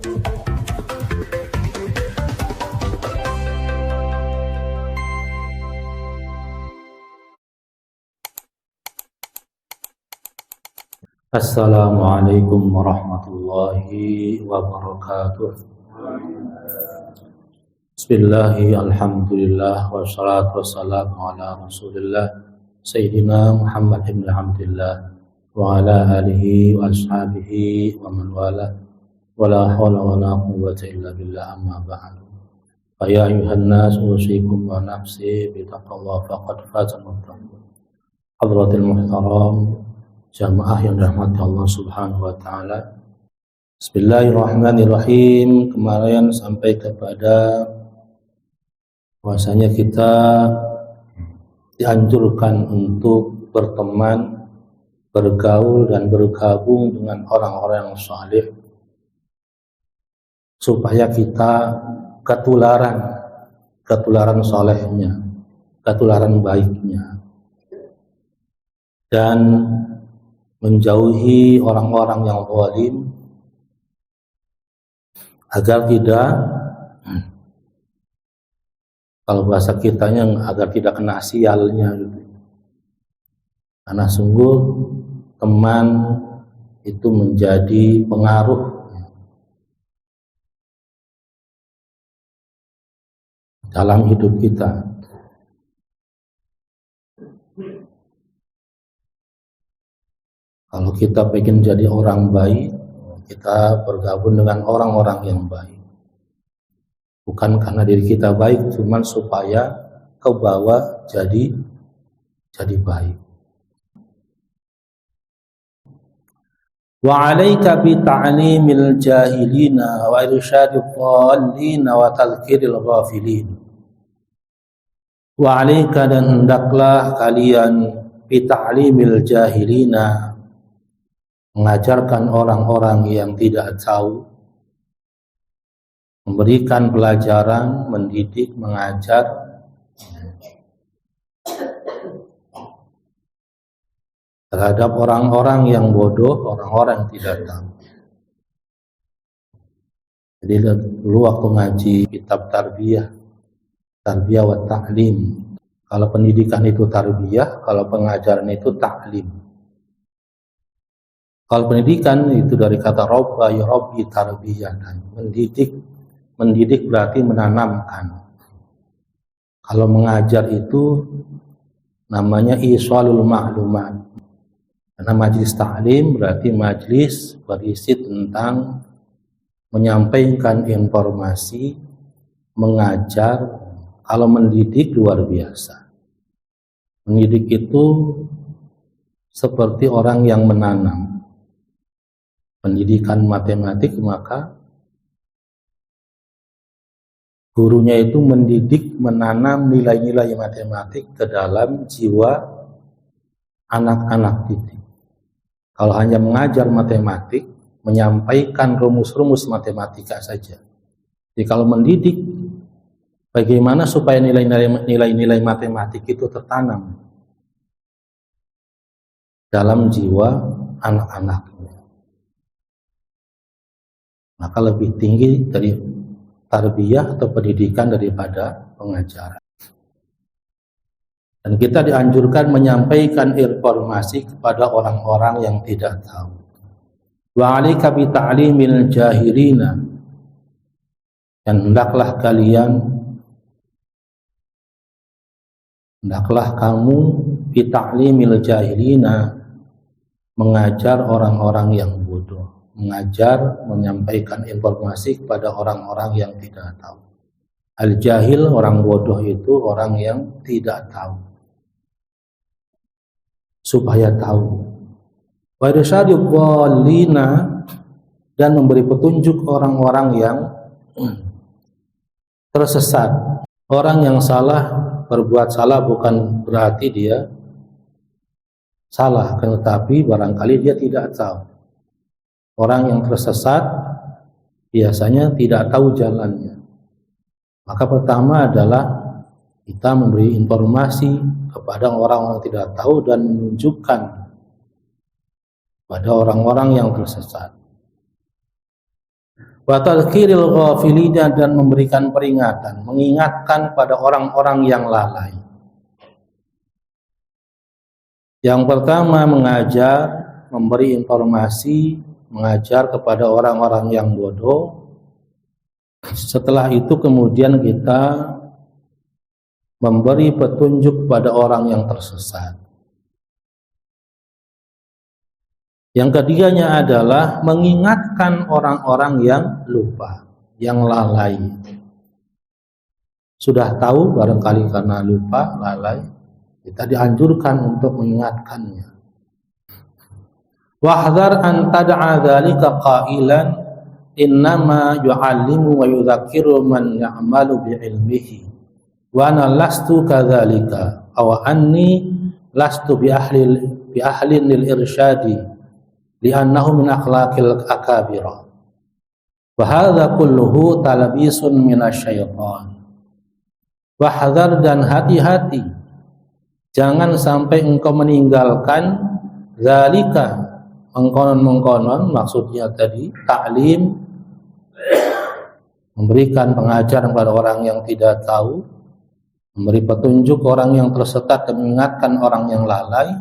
Assalamualaikum warahmatullahi wabarakatuh. Bismillahi alhamdulillah wassalatu wassalamu ala rasulillah Sayyidina Muhammad ibn Abdillah wa ala alihi wa ashabihi wa man wala wa la hawla wa la quwwata illa billah amma ba'du. Fa ya ayuhan nas usikum wa nafsi bi taqwallah faqad faza al-muttaqun. Hadratil muhtaram jamaah yang dirahmati Allah Subhanahu wa taala. Bismillahirrahmanirrahim. Kemarin sampai kepada bahwasanya kita dianjurkan untuk berteman, bergaul dan bergabung dengan orang-orang yang saleh supaya kita ketularan salehnya, ketularan baiknya, dan menjauhi orang-orang yang zalim agar tidak, kalau bahasa kitanya, agar tidak kena sialnya gitu. Karena sungguh teman itu menjadi pengaruh dalam hidup kita. Kalau kita ingin jadi orang baik, kita bergabung dengan orang-orang yang baik. Bukan karena diri kita baik, cuman supaya ke bawah jadi baik. Wa 'alaika bi ta'limil jahilina wa irsyadid dhallin wa tadhkiril ghafilin. Wa 'alaika, dan hendaklah kalian bi ta'limil jahilina, mengajarkan orang-orang yang tidak tahu, memberikan pelajaran, mendidik, mengajar terhadap orang-orang yang bodoh, orang-orang yang tidak tahu. Jadi dulu waktu ngaji kitab tarbiyah wa ta'lim, kalau pendidikan itu tarbiyah, kalau pengajaran itu ta'lim. Kalau pendidikan itu dari kata robba yurabbi tarbiyatan, mendidik berarti menanamkan. Kalau mengajar itu namanya iswalul ma'lumat. Karena majlis ta'lim berarti majlis berisi tentang menyampaikan informasi, mengajar. Kalau mendidik luar biasa. Mendidik itu seperti orang yang menanam. Pendidikan matematik, maka gurunya itu mendidik, menanam nilai-nilai matematik ke dalam jiwa anak-anak didik. Kalau hanya mengajar matematik, menyampaikan rumus-rumus matematika saja. Jadi kalau mendidik, bagaimana supaya nilai-nilai matematik itu tertanam dalam jiwa anak-anak. Maka lebih tinggi dari tarbiyah atau pendidikan daripada pengajaran. Dan kita dianjurkan menyampaikan informasi kepada orang-orang yang tidak tahu. Wa 'alaika bi ta'limil jahilina, dan hendaklah kamu bi ta'limil jahilina, mengajar orang-orang yang bodoh. Mengajar, menyampaikan informasi kepada orang-orang yang tidak tahu. Al-jahil, orang bodoh itu orang yang tidak tahu. Supaya tahu. Wa irsyadid dhallina, dan memberi petunjuk orang-orang yang tersesat. Orang yang salah, berbuat salah bukan berarti dia salah, tetapi barangkali dia tidak tahu. Orang yang tersesat biasanya tidak tahu jalannya. Maka pertama adalah kita memberi informasi kepada orang yang tidak tahu dan menunjukkan pada orang-orang yang tersesat. wa tadhkiril ghafilina, dan memberikan peringatan, mengingatkan pada orang-orang yang lalai. Yang pertama mengajar, memberi informasi, mengajar kepada orang-orang yang bodoh. Setelah itu kemudian kita memberi petunjuk pada orang yang tersesat. Yang ketiganya adalah mengingatkan orang-orang yang lupa, yang lalai. Sudah tahu barangkali karena lupa, lalai, kita dianjurkan untuk mengingatkannya. Wahdhar an tad'a dzalika qailan innama yu'allimu wa yudzakiru man ya'malu bi'ilmihi wa ana lastu kadzalika aw anni lastu bi ahlin lil irsyadi li'annahu min akhlaqil akabira. Wa hadza kulluhu talbisun minasyaitan. Wahdhar, dan hati-hati, jangan sampai engkau meninggalkan zalika, mengkonon-mengkonon, maksudnya tadi taklim, memberikan pengajaran kepada orang yang tidak tahu, memberi petunjuk orang yang tersesat dan mengingatkan orang yang lalai.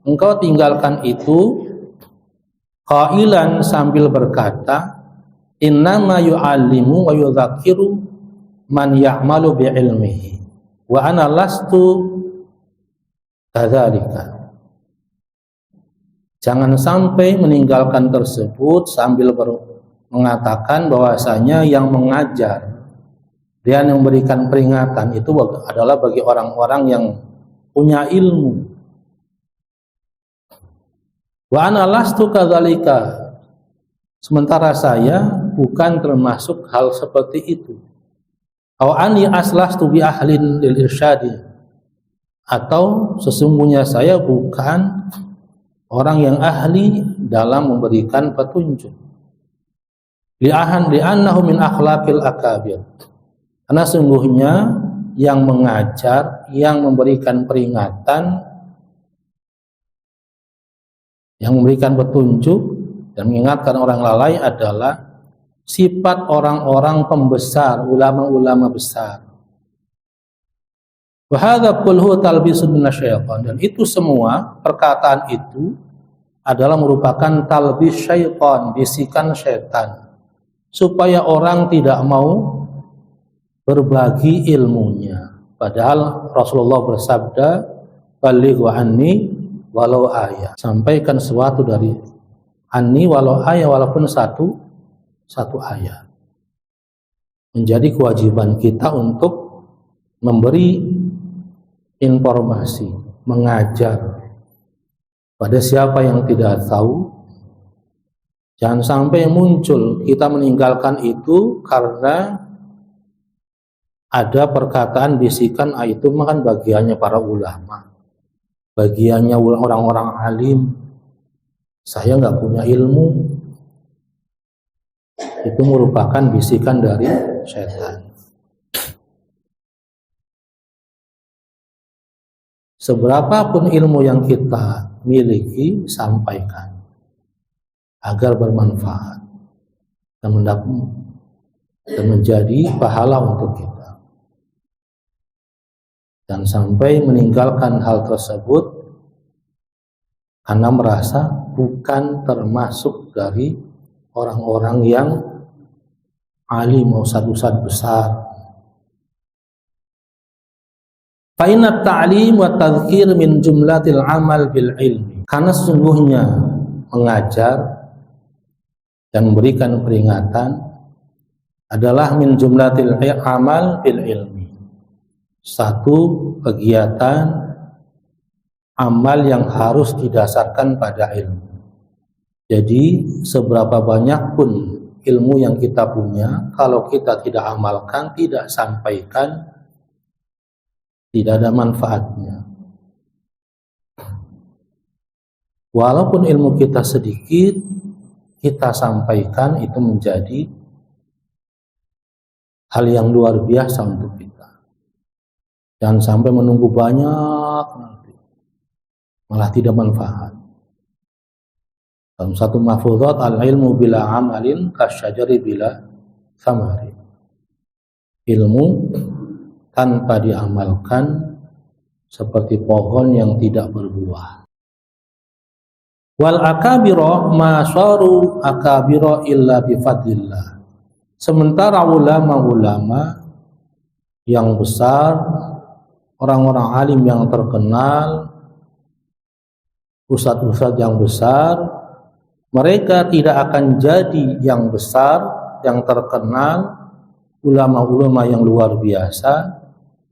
Engkau tinggalkan itu qailan, sambil berkata, innama yu'allimu wa yudzakiru man ya'malu bi'ilmihi wa ana lastu kadzalika. Jangan sampai meninggalkan tersebut sambil mengatakan bahwasanya yang mengajar dan yang memberikan peringatan itu adalah bagi orang-orang yang punya ilmu. Wa ana lastu kadzalika, sementara saya bukan termasuk hal seperti itu. Aw ani aslastu bi ahlin lil irsyadi, atau sesungguhnya saya bukan orang yang ahli dalam memberikan petunjuk. Li'annahu min akhlaqil akabir, karena sungguhnya yang mengajar, yang memberikan peringatan, yang memberikan petunjuk dan mengingatkan orang lalai adalah sifat orang-orang pembesar, ulama-ulama besar. Wa hadza kulluhu talbisun minasyaitan, dan itu semua, perkataan itu adalah merupakan talbis syaitan, bisikan syaitan, supaya orang tidak mau berbagi ilmunya. Padahal Rasulullah bersabda, balighu anni walau ayat, sampaikan sesuatu dari anni walau ayat, walaupun satu ayat. Menjadi kewajiban kita untuk memberi informasi, mengajar pada siapa yang tidak tahu. Jangan sampai muncul kita meninggalkan itu karena ada perkataan bisikan, itu kan bagiannya para ulama, bagiannya orang-orang alim, saya nggak punya ilmu. Itu merupakan bisikan dari setan. Seberapapun ilmu yang kita miliki, sampaikan agar bermanfaat dan menjadi pahala untuk kita. Dan sampai meninggalkan hal tersebut karena merasa bukan termasuk dari orang-orang yang alim, ustadz-ustadz besar. Fa inna ta'lim wa tadhkir min jumlatil amal bil ilmi, karena sesungguhnya mengajar dan memberikan peringatan adalah min jumlatil amal bil ilmi, satu kegiatan amal yang harus didasarkan pada ilmu. Jadi seberapa banyak pun ilmu yang kita punya, kalau kita tidak amalkan, tidak sampaikan, tidak ada manfaatnya. Walaupun ilmu kita sedikit, kita sampaikan, itu menjadi hal yang luar biasa untuk kita. Jangan sampai menunggu banyak nanti, malah tidak manfaat. Dalam satu mahfuzat, al-ilmu bila amalin kasyajari bila thamari. Ilmu tanpa diamalkan seperti pohon yang tidak berbuah. Wal akabiro ma saru akabiro illa bifadlillah. Sementara ulama-ulama yang besar, orang-orang alim yang terkenal, ustadz-ustadz yang besar, mereka tidak akan jadi yang besar, yang terkenal, ulama-ulama yang luar biasa,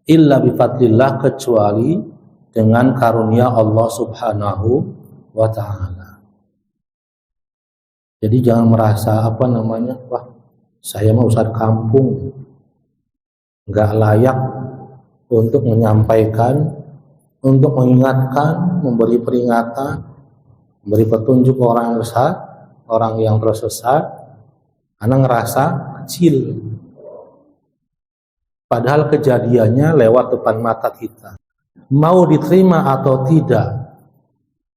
illa bifadlillah, kecuali dengan karunia Allah Subhanahu wa ta'ala. Jadi jangan merasa wah saya mau ustadz kampung, nggak layak untuk menyampaikan, untuk mengingatkan, memberi peringatan, memberi petunjuk orang yang sesat, orang yang tersesat, karena ngerasa kecil. Padahal kejadiannya lewat depan mata kita. Mau diterima atau tidak,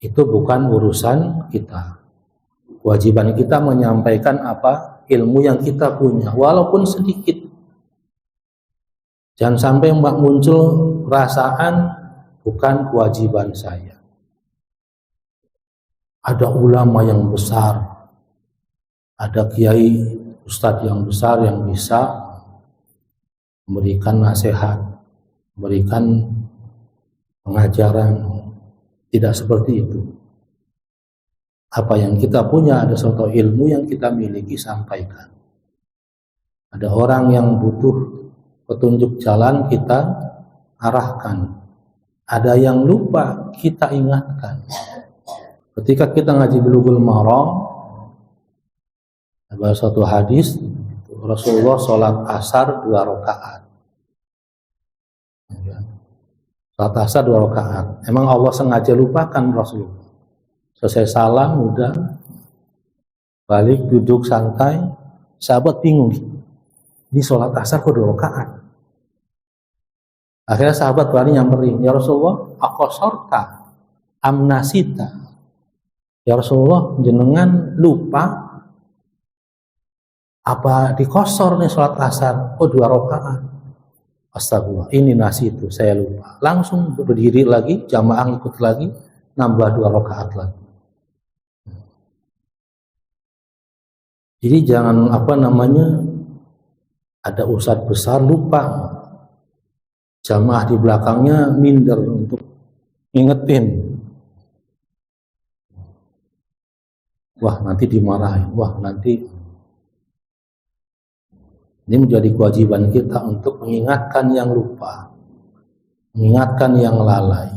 itu bukan urusan kita. Kewajiban kita menyampaikan ilmu yang kita punya, walaupun sedikit. Jangan sampai muncul perasaan bukan kewajiban saya. Ada ulama yang besar, ada kiai ustadz yang besar yang bisa memberikan nasihat, memberikan pengajaran. Tidak seperti itu. Apa yang kita punya, ada suatu ilmu yang kita miliki, sampaikan. Ada orang yang butuh petunjuk jalan, kita arahkan. Ada yang lupa, kita ingatkan. Ketika kita ngaji Bulughul Maram, ada suatu hadis, Rasulullah sholat asar 2 rakaat. Sholat asar 2 rakaat. Emang Allah sengaja lupakan Rasulullah? Selesai salam, udah balik duduk santai. Sahabat bingung, ini sholat asar kok 2 rakaat? Akhirnya sahabat berani nyamperin, ya Rasulullah, aqasorta amnasita. Ya Rasulullah, jenengan lupa apa dikosor nih sholat asar? Oh 2 rakaat. Astagfirullah, ini nasi itu saya lupa. Langsung berdiri lagi, jamaah ikut lagi, nambah 2 rakaat lagi. Jadi jangan ada ustadz besar lupa, jamaah di belakangnya minder untuk ngingetin. Wah nanti dimarahin, wah nanti. Ini menjadi kewajiban kita untuk mengingatkan yang lupa, mengingatkan yang lalai.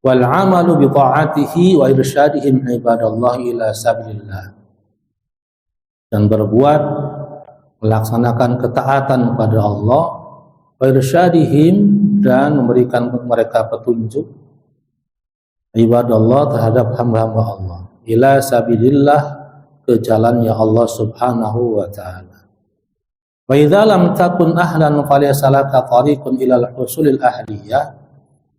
Wal amalu bi ta'atihi wa irsyadihim ibadallahi ila sabilillah. Dan berbuat, melaksanakan ketaatan kepada Allah, wa irsyadihim, dan memberikan mereka petunjuk ibadallah, terhadap hamba-hamba Allah, ila sabilillah, ke jalannya Allah Subhanahu wa ta'ala. Wa idza lam takun ahlan falaysa laka tariqun ila al-husulil ahliyah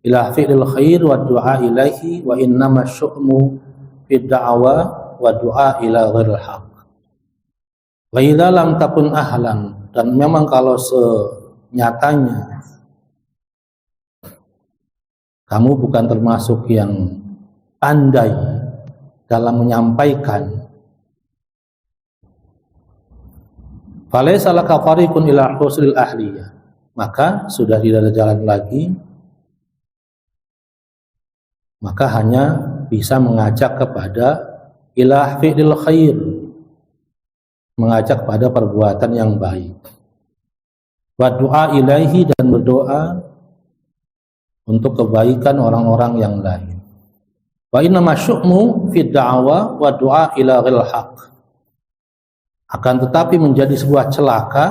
ila fi'lil khair wa du'a ilaihi wa innama syu'mu fid da'wa wa du'a ila ghairil haq. Wa idza lam takun ahlan, dan memang kalau senyatanya kamu bukan termasuk yang pandai dalam menyampaikan, falaysa laka tariqun ila husulil ahliyah, maka sudah tidak ada jalan lagi, maka hanya bisa mengajak kepada ila fi'lil khair, mengajak pada perbuatan yang baik, wa du'a ilaihi, dan berdoa untuk kebaikan orang-orang yang lain. Wa inna masyu'mu fid da'wa wa du'a ila ghil haq. Akan tetapi menjadi sebuah celaka,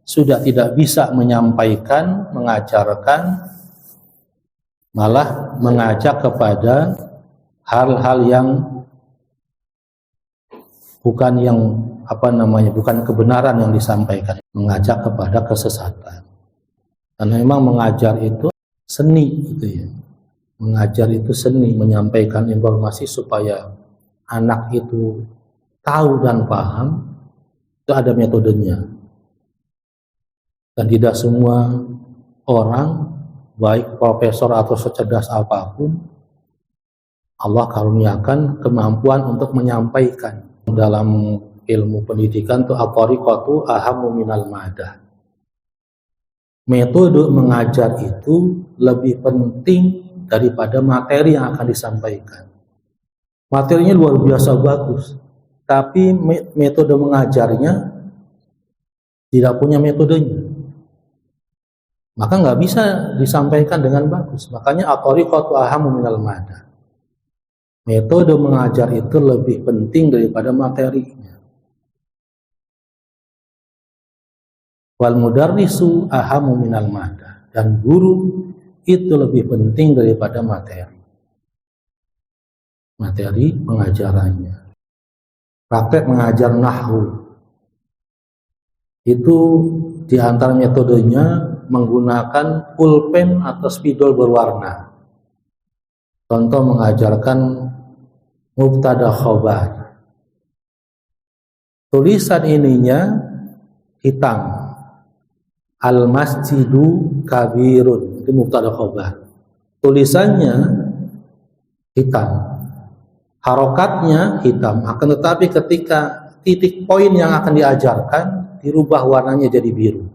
sudah tidak bisa menyampaikan, mengajarkan, malah mengajak kepada hal-hal yang bukan bukan kebenaran yang disampaikan, mengajak kepada kesesatan. Karena memang mengajar itu seni, gitu ya. Mengajar itu seni, menyampaikan informasi supaya anak itu tahu dan paham, itu ada metodenya. Dan tidak semua orang, baik profesor atau secerdas apapun, Allah karuniakan kemampuan untuk menyampaikan. Dalam ilmu pendidikan itu at-thariqatu ahammu minal madah. Metode mengajar itu lebih penting daripada materi yang akan disampaikan. Materinya luar biasa bagus, tapi metode mengajarnya tidak punya metodenya, maka nggak bisa disampaikan dengan bagus. Makanya at-thariqatu ahammu minal madah. Metode mengajar itu lebih penting daripada materinya. Wal mudarrisu ahammu minal madah. Dan guru itu lebih penting daripada materi. Materi pengajarannya. Praktek mengajar nahwu itu di antara metodenya menggunakan pulpen atau spidol berwarna. Contoh mengajarkan mubtada khobar. Tulisan ininya hitam. Al-masjidu kabirun. Itu mubtada khobar. Tulisannya hitam. Harokatnya hitam. Akan tetapi ketika titik poin yang akan diajarkan dirubah warnanya jadi biru.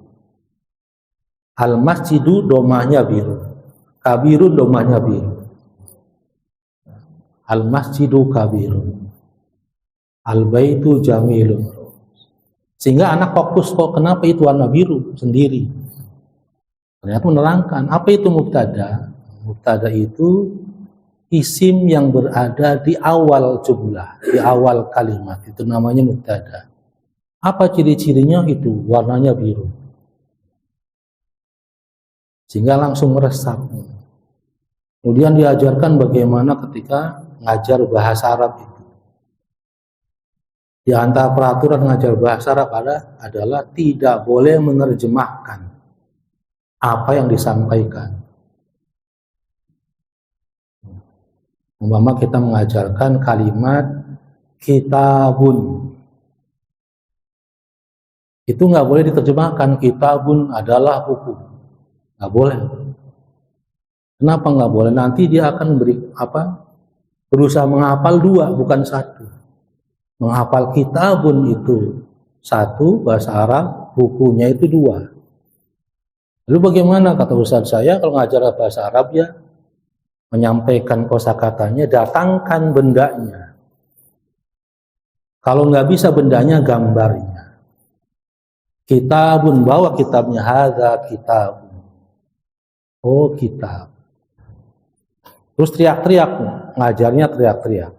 Al-masjidu domahnya biru. Kabirun domahnya biru. Al-masjidu kabirun. Al-baitu jamilun. Sehingga anak fokus kok kenapa itu warna biru sendiri. Ternyata menerangkan apa itu mubtada. Mubtada itu isim yang berada di awal jumlah, di awal kalimat. Itu namanya mubtada. Apa ciri-cirinya? Itu warnanya biru. Sehingga langsung meresap. Kemudian diajarkan bagaimana ketika ngajar bahasa Arab itu. Di antara peraturan ngajar bahasa Arab adalah tidak boleh menerjemahkan apa yang disampaikan. Umpama kita mengajarkan kalimat kitabun, itu nggak boleh diterjemahkan. Kitabun adalah buku, nggak boleh. Kenapa nggak boleh? Nanti dia akan berusaha menghafal dua, bukan satu. Menghafal kitabun itu satu bahasa Arab, bukunya itu dua. Lalu bagaimana kata Ustaz saya kalau ngajar bahasa Arab ya menyampaikan kosakatanya, datangkan bendanya. Kalau nggak bisa bendanya, gambarnya. Kitabun, bawa kitabnya, hadza kitabun. Oh kitab. Terus teriak-teriak, ngajarnya teriak-teriak.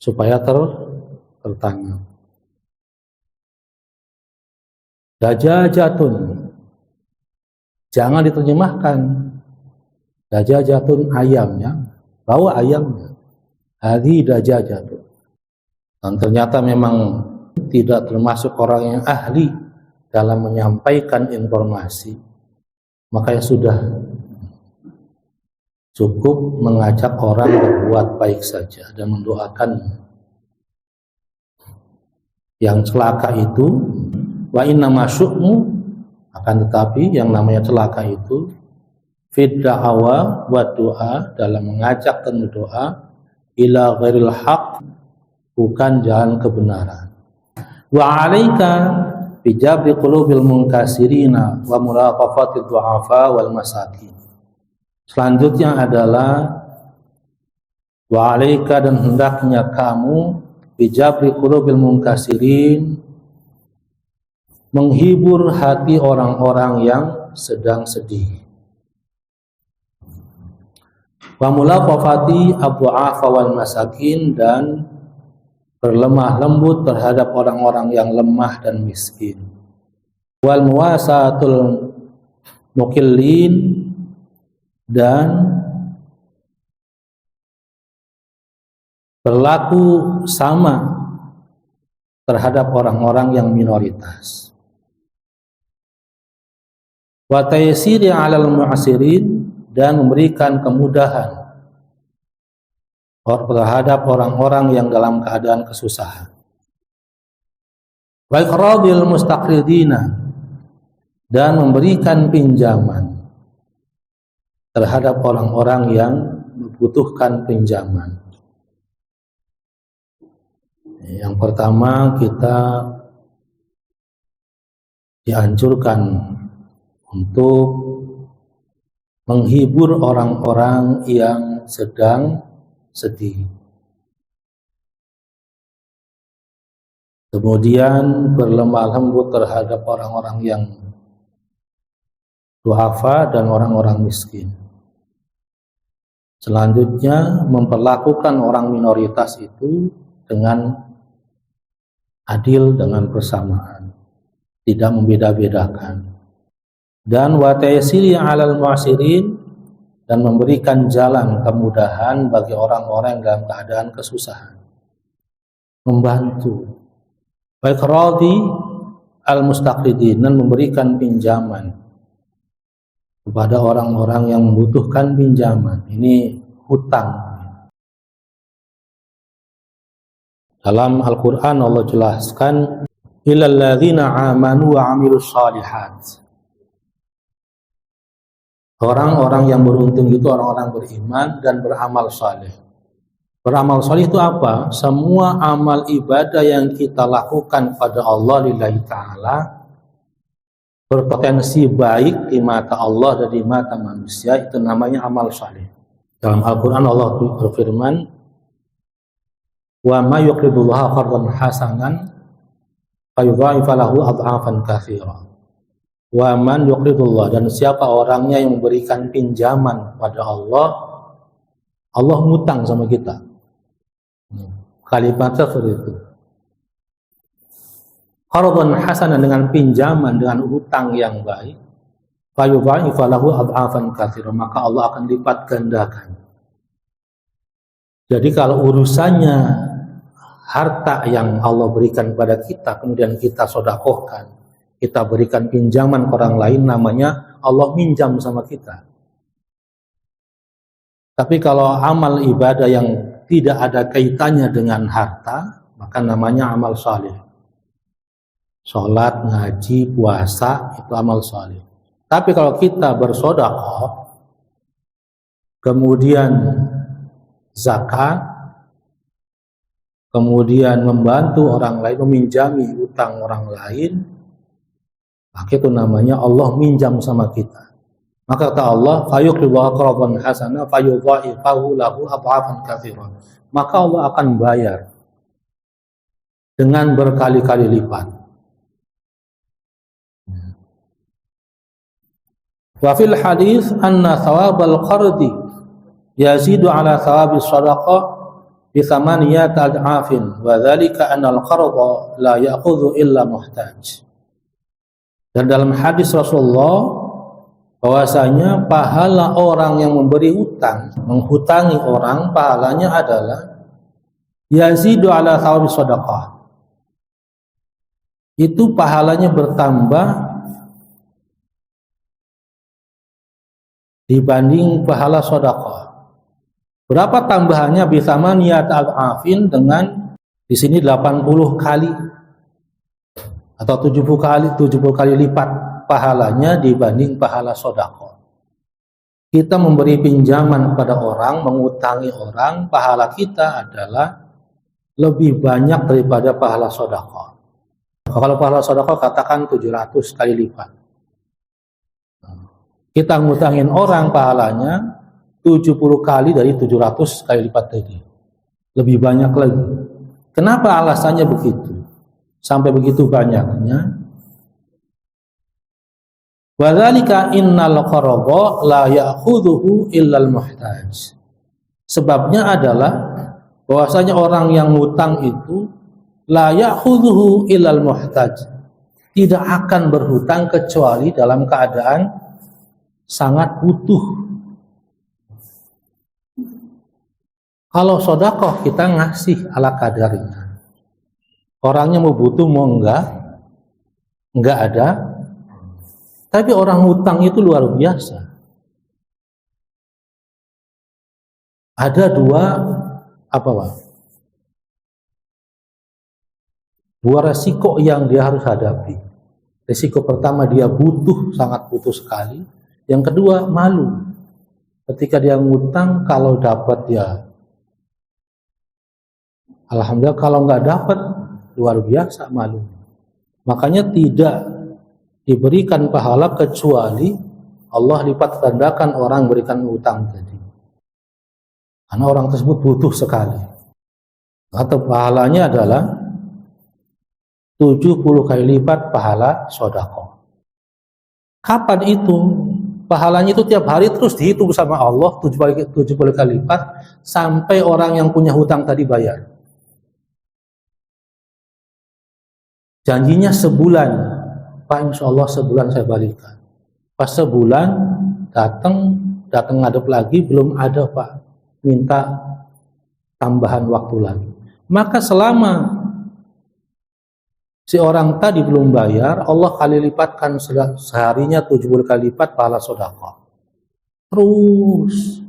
Supaya tertanya. Dajajatun. Jangan diterjemahkan. Dajajatun ayamnya. Bawa ayamnya. Hadi dajajatun. Dan ternyata memang tidak termasuk orang yang ahli dalam menyampaikan informasi. Makanya sudah cukup mengajak orang berbuat baik saja dan mendoakan. Yang celaka itu wa inna masyu'mu, akan tetapi yang namanya celaka itu fid da'awa wa doa, dalam mengajak dan berdoa ila ghairil haq, bukan jalan kebenaran. Wa 'alaika bi jabri qulubil munkasirina wa mulaqafatid du'afa wal masakin. Selanjutnya adalah wa 'alaika, dan hendaknya kamu bi jabri qulubil munkasirin, menghibur hati orang-orang yang sedang sedih. Wa mulaqafati ad-du'afa wal masakin, dan berlemah lembut terhadap orang-orang yang lemah dan miskin. Wal muwasatul muqillin, dan berlaku sama terhadap orang-orang yang minoritas. Wa taysiri 'alal mu'sirin, dan memberikan kemudahan terhadap orang-orang yang dalam keadaan kesusahan. Wa iqradil mustaqridina, dan memberikan pinjaman terhadap orang-orang yang membutuhkan pinjaman. Yang pertama, kita dianjurkan untuk menghibur orang-orang yang sedang sedih. Kemudian berlemah lembut terhadap orang-orang yang duafa dan orang-orang miskin. Selanjutnya, memperlakukan orang minoritas itu dengan adil, dengan bersamaan, tidak membeda-bedakan. Dan wa taysiri 'alal mu'sirin, dan memberikan jalan kemudahan bagi orang-orang yang dalam keadaan kesusahan. Membantu. Wa iqradi al-mustaqridin, dan memberikan pinjaman kepada orang-orang yang membutuhkan pinjaman. Ini hutang. Dalam Al-Quran Allah jelaskan, illal ladzina amanu wa 'amilus shalihat. Orang-orang yang beruntung itu orang-orang beriman dan beramal saleh. Beramal saleh itu apa? Semua amal ibadah yang kita lakukan pada Allah lillahi ta'ala berpotensi baik di mata Allah dan di mata manusia, itu namanya amal saleh. Dalam Al-Quran Allah berfirman, wa ma yuqridullaha qardan hasanan fayudha'ifa lahu adhafan katsira. Wa man yuqridullah, dan siapa orangnya yang memberikan pinjaman pada Allah, Allah ngutang sama kita. Kalimatnya seperti itu. Qardan hasanan, dengan pinjaman, dengan hutang yang baik, fayudha'ifa lahu adhafan katsira, maka Allah akan lipat gandakan. Jadi kalau urusannya harta yang Allah berikan kepada kita, kemudian kita sedekahkan, kita berikan pinjaman ke orang lain, namanya Allah minjam sama kita. Tapi kalau amal ibadah yang tidak ada kaitannya dengan harta, maka namanya amal saleh. Sholat, ngaji, puasa, itu amal saleh. Tapi kalau kita bersedekah, kemudian zakat, kemudian membantu orang lain, meminjami utang orang lain, maka itu namanya Allah minjam sama kita. Maka kata Allah, fayuqridullaha qardan hasana fayudha'ifahu lahu adhafan katsira. Maka Allah akan bayar dengan berkali-kali lipat. Wa fil hadis anna thawabal qardi yazidu ala thawabis shadaqah bi thamaniyati ad'afin wa dzalika anna al-qarda la ya'khudhu illa muhtaj. Dan dalam hadis Rasulullah bahwasanya pahala orang yang memberi utang, menghutangi orang, pahalanya adalah yazidu ala thawabis shadaqah. Itu pahalanya bertambah dibanding pahala sedekah. Berapa tambahannya? Bisa niat al-afin, dengan di sini 80 kali atau 70 kali lipat pahalanya dibanding pahala sedekah. Kita memberi pinjaman kepada orang, mengutangi orang, pahala kita adalah lebih banyak daripada pahala sedekah. Kalau pahala sedekah katakan 700 kali lipat. Kita ngutangin orang, pahalanya 70 kali dari 700 kali lipat tadi. Lebih banyak lagi. Kenapa alasannya begitu? Sampai begitu banyaknya. Wadzalika innal qarada la ya'khudhuhu illal muhtaj. Sebabnya adalah bahwasanya orang yang ngutang itu la ya'khudhuhu illal muhtaj, tidak akan berhutang kecuali dalam keadaan sangat butuh. Kalau sedekah kita ngasih ala kadarnya. Orangnya mau butuh mau enggak ada. Tapi orang hutang itu luar biasa. Ada dua Apa Pak? Dua resiko yang dia harus hadapi. Resiko pertama dia butuh, sangat butuh sekali. Yang kedua malu. Ketika dia ngutang, kalau dapat ya alhamdulillah, kalau nggak dapat luar biasa malu. Makanya tidak diberikan pahala kecuali Allah lipat gandakan orang berikan utang tadi. Karena orang tersebut butuh sekali. Atau pahalanya adalah 70 kali lipat pahala sedekah. Kapan itu? Pahalanya itu tiap hari terus dihitung sama Allah 70 kali lipat sampai orang yang punya hutang tadi bayar. Janjinya sebulan, Pak, insya Allah sebulan saya balikan. Pas sebulan datang ngadep lagi, belum ada Pak, minta tambahan waktu lagi. Maka selama si orang tadi belum bayar, Allah kali lipatkan seharinya 70 kali lipat pahala sedekah. Terus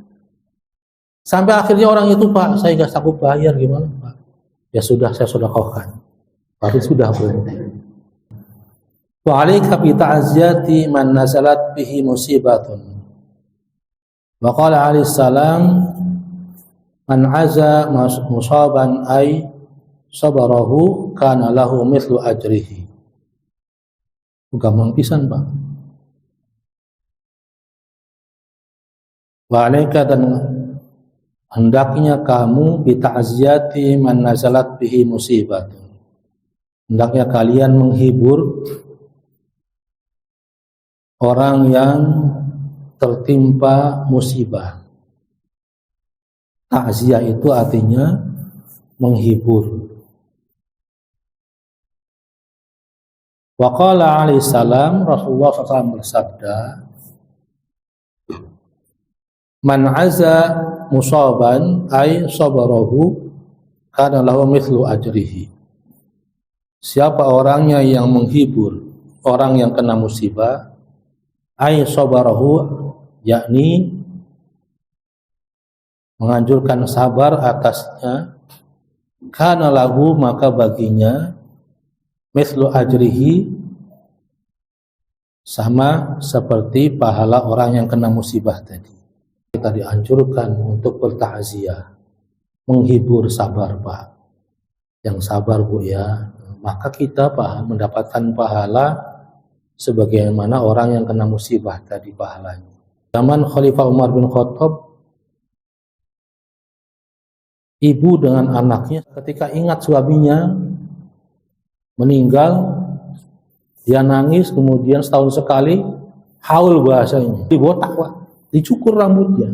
sampai akhirnya orang itu, Pak, saya nggak sanggup bayar, gimana Pak? Ya sudah, saya sedekahkan. Tapi sudah berhenti. Wa 'alaika bi ta'ziyati man nazalat bihi musibatun. Wa qala alaihi salam, man 'aza musaban ay sabarahu kana lahu mithlu ajrihi. Gampang pisan, Pak. Wa 'alaika, dan hendaknya kamu bi ta'ziyati man nazalat bihi musibatun. Hendaknya kalian menghibur orang yang tertimpa musibah. Ta'ziyah itu artinya menghibur. Wa qala alaihi salam, Rasulullah SAW bersabda, man aza musaban ay sabarahu kana lahu mithlu ajrihi. Siapa orangnya yang menghibur orang yang kena musibah, ay sabarahu, yakni menganjurkan sabar atasnya, kana lahu, maka baginya mithlu ajrihi, sama seperti pahala orang yang kena musibah tadi. Kita dianjurkan untuk bertakziah, menghibur, sabar Pak, yang sabar Bu ya, maka kita mendapatkan pahala sebagaimana orang yang kena musibah tadi pahalanya. Zaman Khalifah Umar bin Khattab, ibu dengan anaknya ketika ingat suaminya meninggal, dia nangis, kemudian setahun sekali haul bahasanya, dibotak Pak, dicukur rambutnya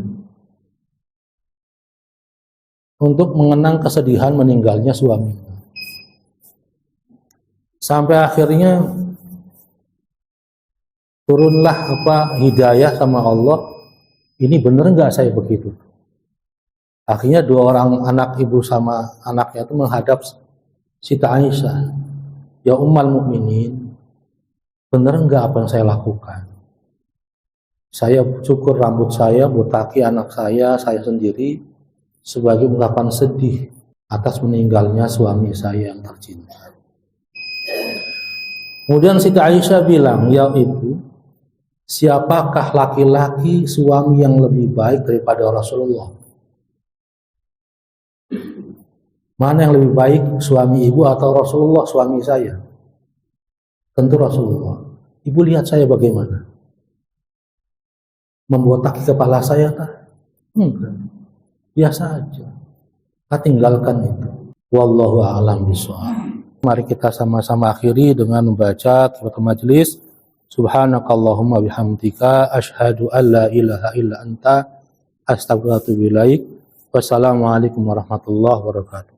untuk mengenang kesedihan meninggalnya suaminya. Sampai akhirnya turunlah hidayah sama Allah, ini bener nggak saya begitu? Akhirnya dua orang anak ibu sama anaknya itu menghadap Siti Aisyah, ya Ummul Mukminin, bener nggak apa yang saya lakukan? Saya cukur rambut saya, botaki anak saya sendiri sebagai ungkapan sedih atas meninggalnya suami saya yang tercinta. Kemudian Siti Aisyah bilang, ya ibu, siapakah laki-laki suami yang lebih baik daripada Rasulullah? Mana yang lebih baik, suami ibu atau Rasulullah suami saya? Tentu Rasulullah. Ibu lihat saya bagaimana? Membotaki kepala saya kah? Enggak. Biasa aja. Kita tinggalkan itu. Wallahu a'lam bishawab. Mari kita sama-sama akhiri dengan membaca tafsir majelis. Subhanakallahumma bihamdika asyhadu an la ilaha illa anta astaghfiruka wa atubu ilaik. Wassalamualaikum warahmatullahi wabarakatuh.